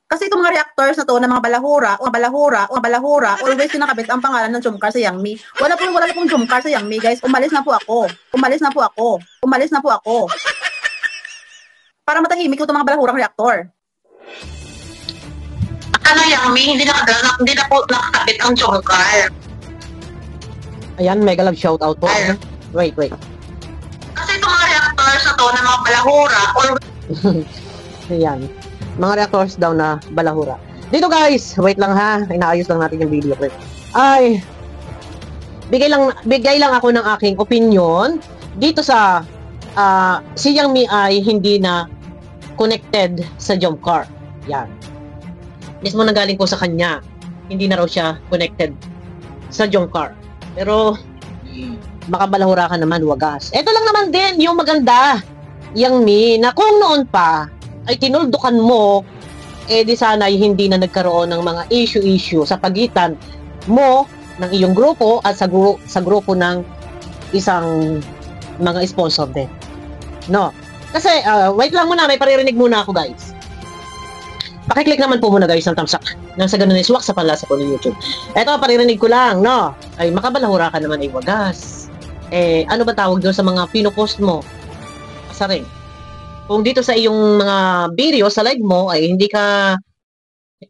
Kasi itong mga reactors na to, na mga balahura, always kinakabit ang pangalan ng Jomcar sa Yangmi. Wala pong Jomcar sa Yangmi, guys. Umalis na po ako. Para matahimik itong mga balahurang reactor. Ano Yangmi, hindi na po nakakabit ang Jomcar. Ayan, mega love shoutout po. Wait. Kasi itong mga reactors na to, na mga balahura, Ayan. Mga reactors daw na balahura. Dito guys, wait lang ha. Inaayos lang natin yung video clip. Ay, bigay lang ako ng aking opinion dito sa si Yang Mi ay hindi na connected sa Jomcar. Yan. Mismo nanggaling ko sa kanya. Hindi na raw siya connected sa Jomcar. Pero baka balahura ka naman, wagas. Ito lang naman din yung maganda, Yang Mi, na kung noon pa ay tinuldukan mo, di sana ay hindi na nagkaroon ng mga issue sa pagitan mo ng iyong grupo at sa grupo ng isang mga sponsor din. No? Kasi, wait lang muna, may paririnig muna ako guys. Pakiclick naman po muna guys ng thumbs up. Nang sa ganun iswak sa panlasa po ng YouTube. Eto, paririnig ko lang, no? Ay, makabalahura ka naman ay wagas. Ano ba tawag doon sa mga pinopost mo? Asaring. Kung dito sa iyong mga video, sa live mo, ay hindi ka,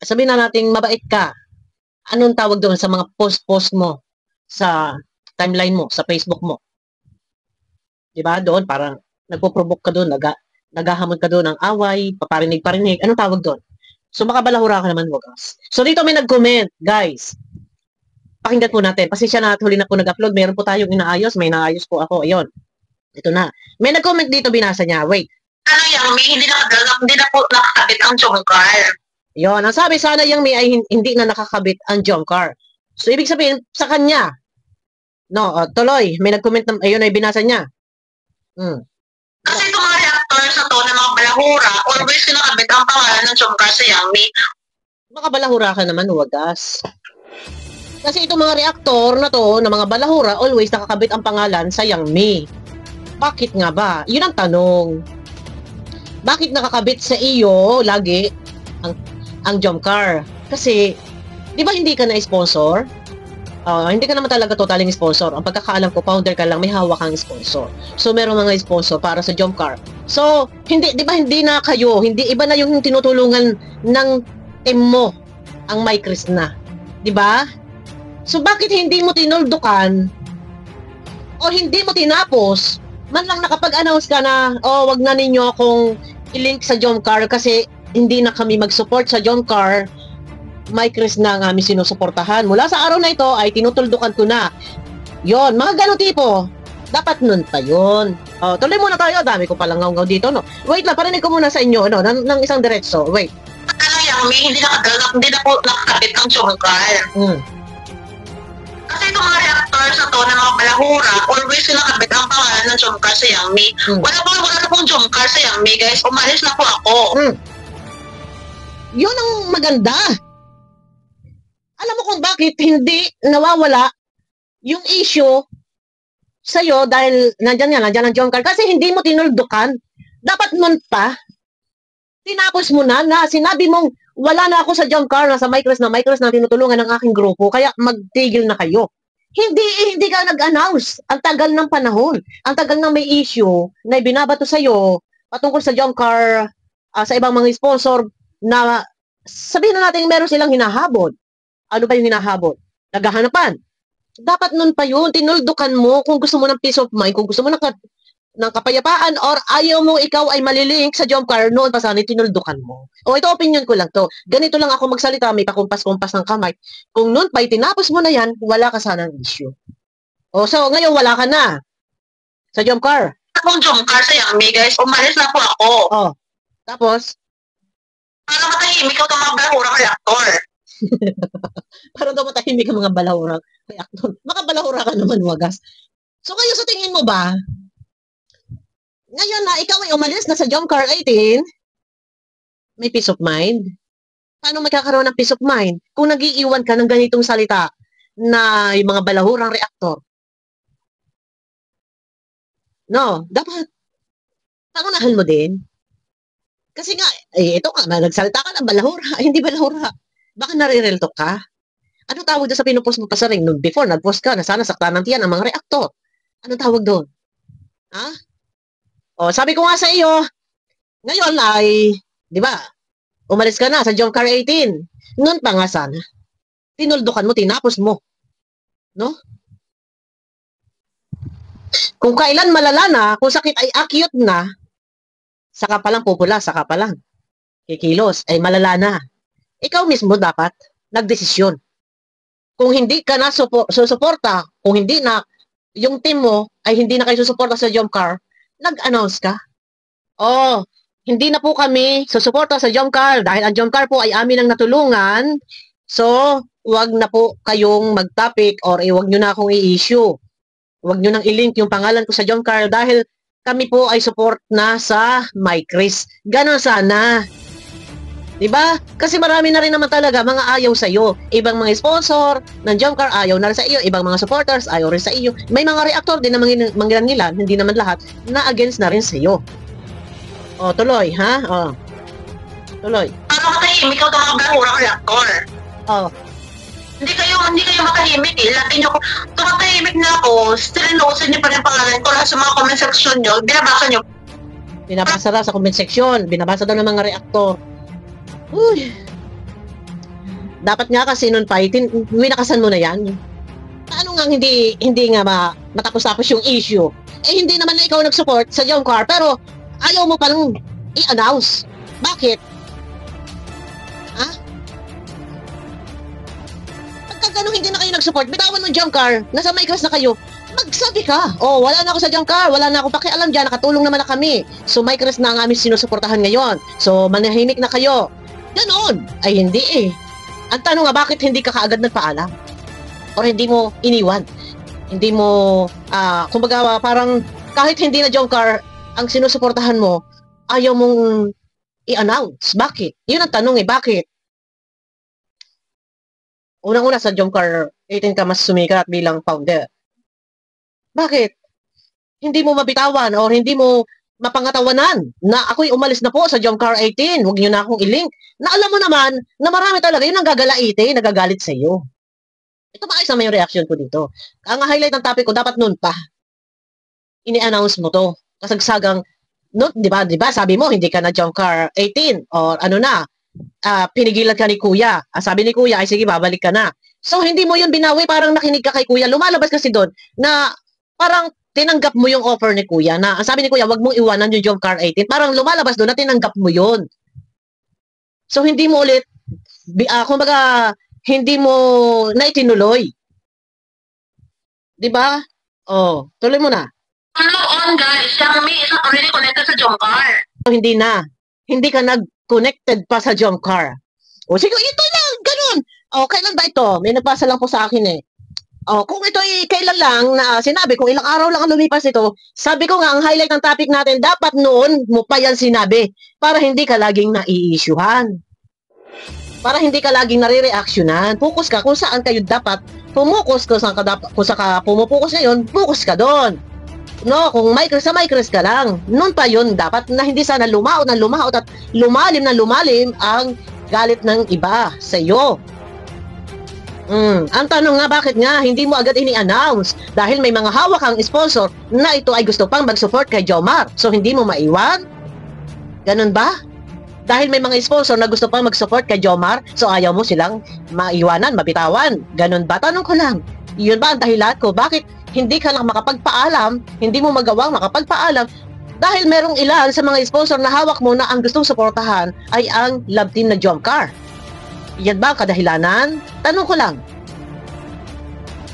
sabihin na natin, mabait ka. Anong tawag doon sa mga post mo sa timeline mo, sa Facebook mo? Diba? Doon, parang nagpo-provoke ka doon, naghahamon ka doon ng away, paparinig. Anong tawag doon? So, makabalahura ka naman, wagas. So, dito may nag-comment, guys. Pakinggan po natin. Pasensya na at huli na po nag-upload. Meron po tayong inaayos. May inaayos po ako. Ayun. Ito na. May nag-comment dito, binasa niya. Wait. ano Yangmi, hindi na po nakakabit ang Jomcar. Yon, ang sabi sana Yangmi ay hindi na nakakabit ang Jomcar. So, ibig sabihin, sa kanya. No, tuloy. May nag-comment na, ayun ay binasa niya. Kasi itong mga reactors na to, na mga balahura, always kinakabit ang pangalan ng Jomcar sa Yangmi. Makabalahura ka naman, wagas. Kasi itong mga reaktor na to, na mga balahura, always nakakabit ang pangalan sa Yangmi. Bakit nga ba? Yun ang tanong. Bakit nakakabit sa iyo lagi ang Jomcar? Kasi, di ba hindi ka na sponsor? Hindi ka naman talaga totaling sponsor. Ang pagkakaalam ko, founder ka lang, may hawak kang sponsor. So, meron mga sponsor para sa Jomcar. So, di ba hindi na kayo, hindi iba na yung tinutulungan ng team mo, ang Micris na. Di ba? So, bakit hindi mo tinuldukan o hindi mo tinapos man lang nakapag-announce ka na, wag na ninyo akong i-link sa Jomcar kasi hindi na kami mag-support sa Jomcar. Micris na nga kami sinusuportahan. Mula sa araw na ito ay tinutuldukan ko na. Yon, mga ganong tipo. Dapat nun pa yun. Tuloy muna tayo. Dami ko palang ngaw dito, no? Wait lang, parinig ko muna sa inyo, no? Ng isang diretso. Wait. Ano Yangmi, hindi na po nakakabit ang Jomcar. Kasi itong mga reactors na to, na mga balahura, always kinakabit ang pangalan ng Jomcar sa Yangmi. Wala na pong Jomcar sa Yangmi, guys. Umalis na po ako. Yun ang maganda. Alam mo kung bakit hindi nawawala yung issue sa'yo dahil nandyan ang Jomcar. Kasi hindi mo tinuldukan. Dapat nun pa, tinapos mo na sinabi mong wala na ako sa Jomcar, nasa Micris na tinutulungan ng aking grupo, kaya magtigil na kayo. Hindi ka nag-announce. Ang tagal ng panahon. Ang tagal ng may issue na ibinabato sa'yo patungkol sa Jomcar, sa ibang mga sponsor na sabihin na natin meron silang hinahabol. Ano ba yung hinahabol? Naghahanapan. Dapat nun pa yun. Tinuldukan mo kung gusto mo ng peace of mind, kung gusto mo ng kapayapaan, or ayaw mo ikaw ay malilink sa Jomcar, noon pa sana tinuldukan mo. Ito opinion ko lang to. Ganito lang ako magsalita, may pakumpas-kumpas ng kamay. Kung noon pa tinapos mo na yan, wala ka sanang issue. So ngayon wala ka na sa Jomcar. Akong Jomcar sa Yangmi, guys. Umalis na po ako. Tapos? Para matahimik ako ng mga balahurang reactor. Para daw matahimik ang mga balahurang reactor. Makabalahura ka naman, wagas. So ngayon sa tingin mo ba, ngayon na ikaw ay umalis na sa Jomcar 18, may peace of mind? Paano magkakaroon ng peace of mind kung nag-iiwan ka ng ganitong salita na yung mga balahurang reaktor? No, dapat pangunahan mo din. Kasi nga, ito ka, nagsalita ka ng balahura. Hindi balahura. Baka nare-real talk ka? Ano tawag doon sa pinupost mo pa sa ring? Noon before, nag-post ka na sana saktan ng tiyan ang mga reaktor. Ano tawag doon? Ha? O, sabi ko nga sa iyo, ngayon ay, di ba, umalis ka na sa Jomcar 18. Noon pa nga sana, tinuldukan mo, tinapos mo. No? Kung kailan malala na, kung sakit ay acute na, saka pa lang pupula, saka pa lang kikilos, ay malala na. Ikaw mismo dapat nagdesisyon. Kung hindi ka na susuporta, kung hindi na yung team mo ay hindi na kayo susuporta sa Jomcar, nag-announce ka. Oh, hindi na po kami susuporta sa Jomcar dahil ang Jomcar po ay amin ang natulungan. So, wag na po kayong mag-topic or wag nyo na akong i-issue. Wag nyo nang i-link yung pangalan ko sa Jomcar dahil kami po ay support na sa MyChris. Ganon sana. Diba? Kasi marami na rin naman talaga mga ayaw sa iyo. Ibang mga sponsor ng Jomcar ayaw na rin sa iyo. Ibang mga supporters ayaw rin sa iyo. May mga reactor din na mangilan-ngilan, hindi naman lahat, na against na rin sa iyo. O, tuloy, ha? O. Tuloy. Paano matahimik ang mga balahura reactor? O. Hindi kayo makahimik eh. Lagi nyo, tumatahimik na ako, stinusin nyo pa rin pangalan ko sa mga comment section nyo, binabasa nyo. Binabasa na sa comment section, binabasa daw ng mga reactor. Uy. Dapat nga kasi nun pa, winakasan mo na yan. Paano nga hindi nga matapos-tapos yung issue? Eh hindi naman na ikaw nag-support sa Jomcar, pero ayaw mo palang i-announce. Bakit? Ha? Pagka ganun hindi na kayo nag-support, bitawan mo Jomcar, nasa MyChris na kayo, magsabi ka. Oh, wala na ako sa Jomcar, wala na ako pakialam dyan, nakatulong naman na kami. So MyChris na ang aming sinusuportahan ngayon. So manahimik na kayo. Ganon. Ay hindi eh. Ang tanong nga, bakit hindi ka kaagad nagpaalam? Or hindi mo iniwan? Hindi mo, kumbaga parang kahit hindi na Jomcar ang sinusuportahan mo, ayaw mong i-announce. Bakit? Yun ang tanong eh, bakit? Unang-una sa Jomcar 18 ka mas sumikat bilang founder. Bakit? Hindi mo mabitawan or hindi mo mapangatawanan na ako'y umalis na po sa Jomcar 18. Huwag niyo na akong i-link. Na alam mo naman na marami talaga yun ang gagalaite, nagagalit sa iyo. Ito maayos naman yung reaction ko dito. Ang highlight ng topic ko, dapat noon pa. Ini-announce mo to. Kasagsagang, no, di ba, sabi mo, hindi ka na Jomcar 18 or ano na, pinigilan ka ni Kuya. Sabi ni Kuya, ay sige, babalik ka na. So, hindi mo yun binawi, parang nakinig ka kay Kuya. Lumalabas kasi doon na parang tinanggap mo yung offer ni Kuya na, sabi ni Kuya, wag mong iwanan yung Jomcar 18. Parang lumalabas doon na tinanggap mo yun. So, hindi mo ulit, kumbaga, hindi mo na itinuloy. Diba? Oh, tuloy mo na. Ano on guys, yung may isang already connected sa Jomcar. Hindi na. Hindi ka nag-connected pa sa Jomcar. O sige, ito lang, ganun. O, kailan ba ito? May nagpasa lang po sa akin eh. O, kung ito ay kailan lang na sinabi, kung ilang araw lang ang lumipas ito, sabi ko nga, ang highlight ng topic natin, dapat noon mo pa yan sinabi para hindi ka laging nai-issuehan. Para hindi ka laging nare-reactionan. Focus ka kung saan kayo dapat pumukus, kung saan ka pumupokus ngayon, focus ka doon. No, kung sa MyChris ka lang, noon pa yun dapat na hindi sana lumaot at lumalim ang galit ng iba sa iyo. Ang tanong nga, bakit nga hindi mo agad ini-announce? Dahil may mga hawak ang sponsor na ito ay gusto pang mag-support kay Jomar. So hindi mo maiwan? Ganun ba? Dahil may mga sponsor na gusto pang mag-support kay Jomar, so ayaw mo silang maiwanan, mabitawan. Ganun ba? Tanong ko lang. Yun ba ang dahilan ko? Bakit hindi ka lang makapagpaalam, hindi mo magawang makapagpaalam? Dahil merong ilan sa mga sponsor na hawak mo na ang gustong suportahan ay ang love team na Jomcar. Yan ba ang kadahilanan? Tanong ko lang.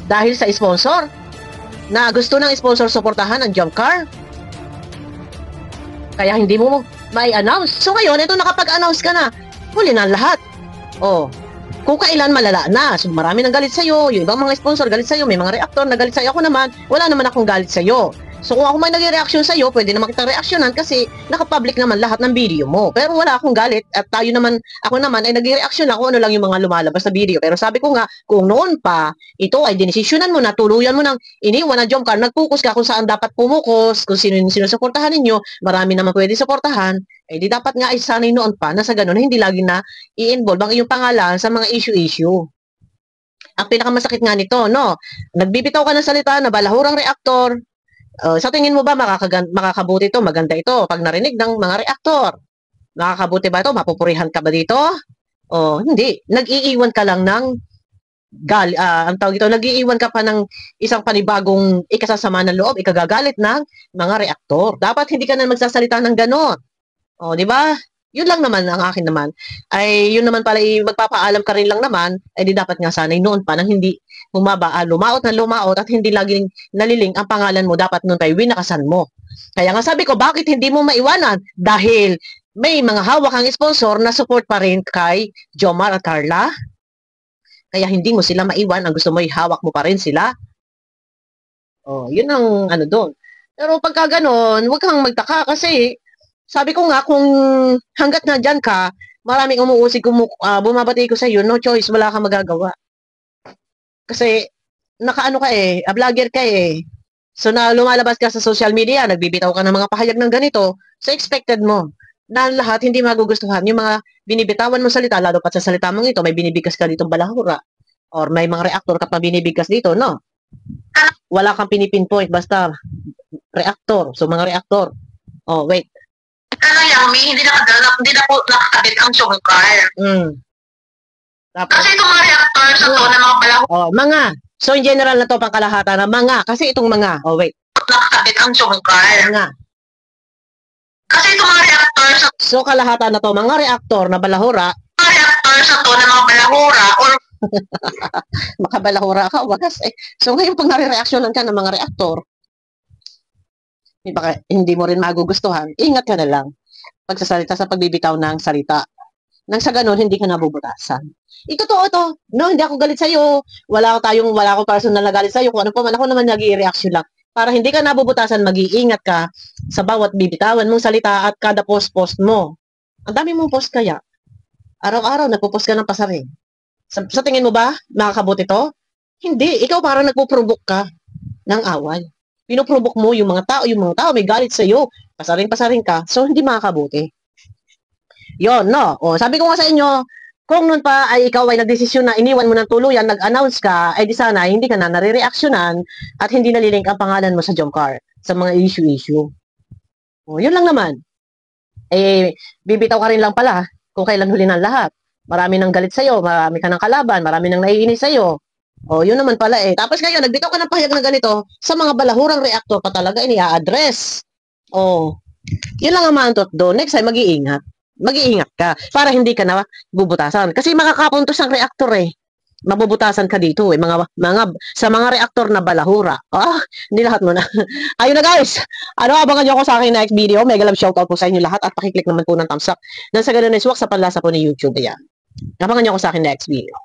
Dahil sa sponsor na gusto ng sponsor suportahan ang Jomcar, kaya hindi mo mai-announce. So ngayon, ito nakapag-announce ka na. Huli na lahat. Oh, kung kailan malala na. So marami nang galit sa'yo. Yung ibang mga sponsor galit sa'yo. May mga reactor na galit sa'yo. Ako naman, wala naman akong galit sa'yo. So kung ako may nagre-reaction sa'yo, pwede naman kitang reaksyonan kasi nakapublic naman lahat ng video mo. Pero wala akong galit at ako naman ay nagre-reaction ako ano lang yung mga lumalabas na video. Pero sabi ko nga, kung noon pa, ito ay dinesisyonan mo na, tuluyan mo ng iniwan na jump car, nag-focus ka kung saan dapat pumukus, kung sino yung sinusuportahan ninyo, marami naman pwede suportahan, eh di dapat nga ay sanay noon pa na sa ganun, hindi lagi na i-involve ang iyong pangalan sa mga issue-issue. Ang pinakamasakit nga nito, no? Nagbibitaw ka ng salita na balahurang reaktor. Sa tingin mo ba makakabuti ito, maganda ito pag narinig ng mga reaktor? Makakabuti ba ito? Mapupurihan ka ba dito? O hindi. Nag-iiwan ka lang ng ang tawag ito, nag-iiwan ka pa ng isang panibagong ikasasama ng loob, ikagagalit ng mga reaktor. Dapat hindi ka na magsasalita ng ganon. O, di ba? Yun lang naman ang akin naman. Ay, yun naman pala, magpapaalam ka rin lang naman, ay di dapat nga sanay noon pa nang hindi lumaot na lumaot at hindi laging naliling ang pangalan mo, dapat noon tayo winakasan mo. Kaya nga sabi ko, bakit hindi mo maiwanan? Dahil may mga hawak ang sponsor na support pa rin kay Jomar at Carla. Kaya hindi mo sila maiwan, ang gusto mo ihawak mo pa rin sila. Oh, yun ang ano doon. Pero pagka ganon, huwag kang magtaka kasi sabi ko nga, kung hanggat na dyan ka, maraming umuusig, bumabati ko sa iyo, no choice, wala kang magagawa. Kasi, nakaano ka vlogger ka So, na lumalabas ka sa social media, nagbibitaw ka ng mga pahayag ng ganito, so expected mo na lahat hindi magugustuhan. Yung mga binibitawan mo salita, lalo pa sa salita mong ito, may binibigkas ka ditong balahura, or may mga reactor ka pa binibigkas dito, no? Wala kang pinipinpoint, basta reactor. So, mga reactor. Oh, wait. Hindi na po nakakabit ang jumcar. Kasi itong mga reactor sa to na mga balahura. So in general na to pangkalahatan na kasi itong oh wait. Nakakabit ang jumcar. Kasi itong mga reactor sa So kalahatan na to, mga reactor na balahura. Mga reactor sa to na mga balahura or makabalahura ka, wagas So ngayon pag nare-reaksyonan ka ng mga reactor, hindi mo rin magugustuhan, ingat ka na lang pagsasalita sa pagbibitaw ng salita. Nang sa ganun, hindi ka nabubutasan. Totoo to. No, hindi ako galit sa'yo. Wala ako personal na galit sa'yo. Kung ano pa man, ako naman nag-i-reaction lang. Para hindi ka nabubutasan, mag-iingat ka sa bawat bibitawan mong salita at kada post mo. Ang dami mong post kaya. Araw-araw, nagpo-post ka ng pasaring. Sa tingin mo ba, makakabuti to? Hindi. Ikaw parang nagpo-provoke ka ng away. Pinoprovoke mo yung mga tao may galit sa'yo. Pasaring ka. So, hindi makakabuti. Yon, no? O, sabi ko nga sa inyo, kung nun pa ay ikaw ay nagdesisyon na iniwan mo ng tuluyan, nag-announce ka, ay di sana hindi ka na nare-reaksyonan at hindi nalilink ang pangalan mo sa jumcar, sa mga issue. O, yun lang naman. Bibitaw ka rin lang pala kung kailan huli ng lahat. Marami nang galit sa'yo, marami ka ng kalaban, marami nang naiinis sa'yo. O, yun naman pala Tapos ngayon, nagbitaw ka ng pahayag na ganito, sa mga balahurang reactor pa talaga ini-address. O, yun lang ang mantot doon. Next time, mag-iingat ka para hindi ka na bubutasan. Kasi makakapuntos ang reaktor mabubutasan ka dito sa mga reaktor na balahura. Hindi lahat mo na. Ayun na guys. Abangan nyo ako sa aking next video. Mega love shoutout po sa inyo lahat at pakiclick naman po ng thumbs up. Nang sa ganun ay swak sa panlasa po ni YouTube. Abangan nyo ako sa aking next video.